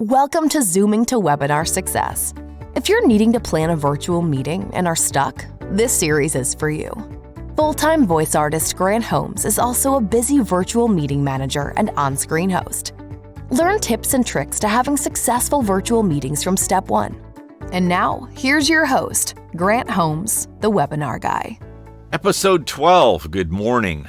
Welcome to Zooming to Webinar Success. If you're needing to plan a virtual meeting and are stuck, this series is for you. Full-time voice artist Grant Holmes is also a busy virtual meeting manager and on-screen host. Learn tips and tricks to having successful virtual meetings from step one. And now, here's your host, Grant Holmes, the webinar guy. Episode 12, good morning.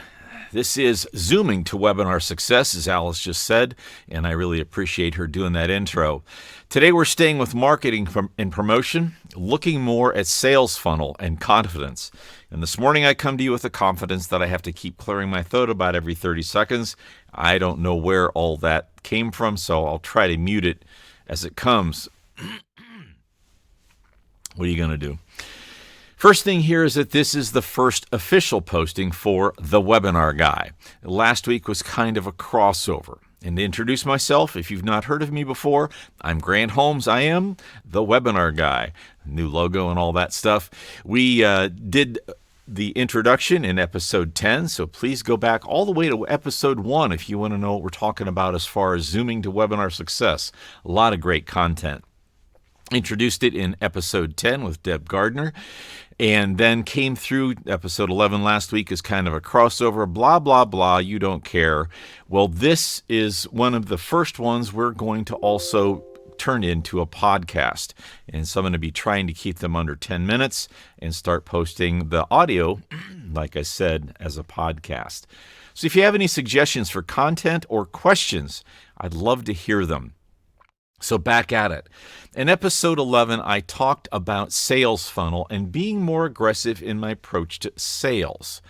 This is Zooming to Webinar Success, as Alice just said, and I really appreciate her doing that intro. Today we're staying with marketing and promotion, looking more at sales funnel and confidence. And this morning I come to you with the confidence that I have to keep clearing my throat about every 30 seconds. I don't know where all that came from, so I'll try to mute it as it comes. What are you going to do? First thing here is that this is the first official posting for The Webinar Guy. Last week was kind of a crossover. And to introduce myself, if you've not heard of me before, I'm Grant Holmes. I am The Webinar Guy. New logo and all that stuff. We did the introduction in episode 10, so please go back all the way to episode 1 if you want to know what we're talking about as far as Zooming to Webinar Success. A lot of great content. Introduced it in episode 10 with Deb Gardner, and then came through episode 11 last week as kind of a crossover, blah, blah, blah, you don't care. Well, this is one of the first ones we're going to also turn into a podcast. And so I'm going to be trying to keep them under 10 minutes and start posting the audio, like I said, as a podcast. So if you have any suggestions for content or questions, I'd love to hear them. So back at it. In episode 11, I talked about sales funnel and being more aggressive in my approach to sales.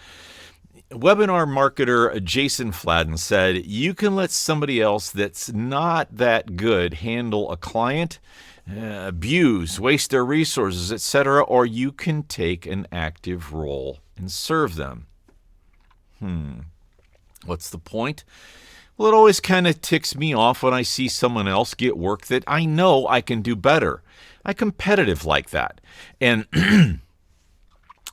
Webinar marketer Jason Fladden said, you can let somebody else that's not that good handle a client, abuse, waste their resources, etc., or you can take an active role and serve them. What's the point? Well, it always kind of ticks me off when I see someone else get work that I know I can do better. I'm competitive like that. And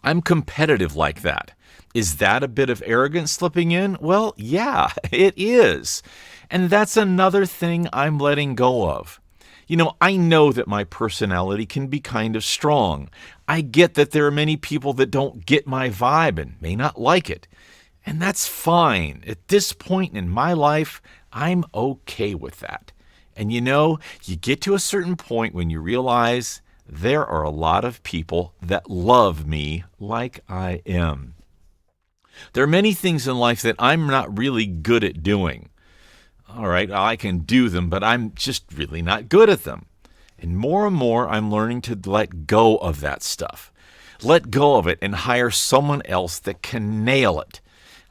I'm competitive like that. Is that a bit of arrogance slipping in? Well, yeah, it is. And that's another thing I'm letting go of. You know, I know that my personality can be kind of strong. I get that there are many people that don't get my vibe and may not like it. And that's fine. At this point in my life, I'm okay with that. And you know, you get to a certain point when you realize there are a lot of people that love me like I am. There are many things in life that I'm not really good at doing. All right, I can do them, but I'm just really not good at them. And more I'm learning to let go of that stuff. Let go of it and hire someone else that can nail it.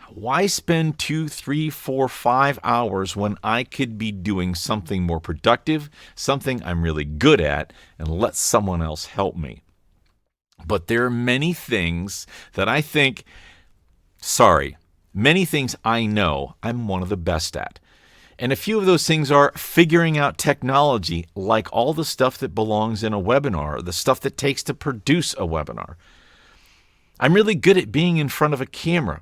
Why spend 2, 3, 4, 5 hours when I could be doing something more productive, something I'm really good at, and let someone else help me? But there are many things that many things I know I'm one of the best at. And a few of those things are figuring out technology, like all the stuff that belongs in a webinar, the stuff that takes to produce a webinar. I'm really good at being in front of a camera.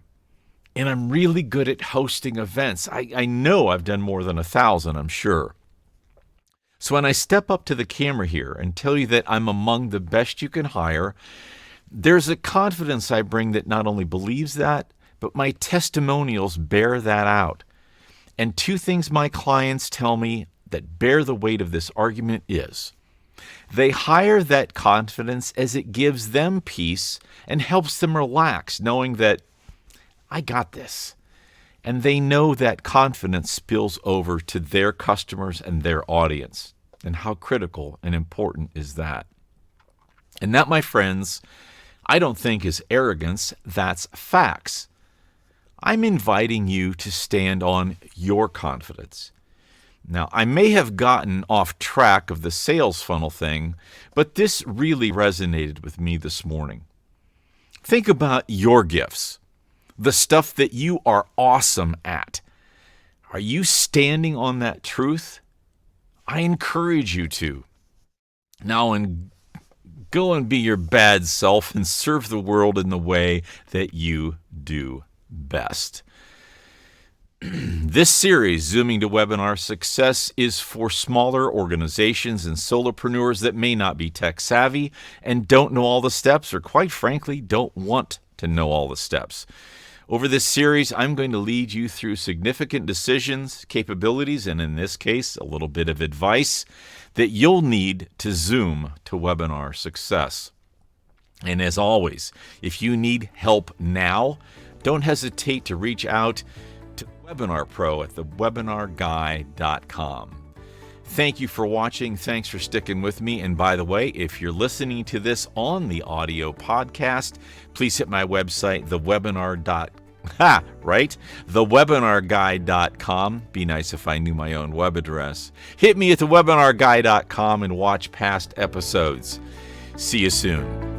And I'm really good at hosting events. I know I've done more than 1,000, I'm sure. So when I step up to the camera here and tell you that I'm among the best you can hire, there's a confidence I bring that not only believes that, but my testimonials bear that out. And 2 things my clients tell me that bear the weight of this argument is, they hire that confidence as it gives them peace and helps them relax, knowing that I got this. And they know that confidence spills over to their customers and their audience. And how critical and important is that? And that, my friends, I don't think is arrogance, that's facts. I'm inviting you to stand on your confidence. Now, I may have gotten off track of the sales funnel thing, but this really resonated with me this morning. Think about your gifts. The stuff that you are awesome at. Are you standing on that truth? I encourage you to. Now, go and be your bad self and serve the world in the way that you do best. This series, Zooming to Webinar Success, is for smaller organizations and solopreneurs that may not be tech savvy and don't know all the steps, or quite frankly, don't want to know all the steps. Over this series, I'm going to lead you through significant decisions, capabilities, and in this case, a little bit of advice that you'll need to Zoom to webinar success. And as always, if you need help now, don't hesitate to reach out to Webinar Pro at thewebinarguy.com. Thank you for watching. Thanks for sticking with me. And by the way, if you're listening to this on the audio podcast, please hit my website, thewebinarguy.com. Be nice if I knew my own web address. Hit me at thewebinarguy.com and watch past episodes. See you soon.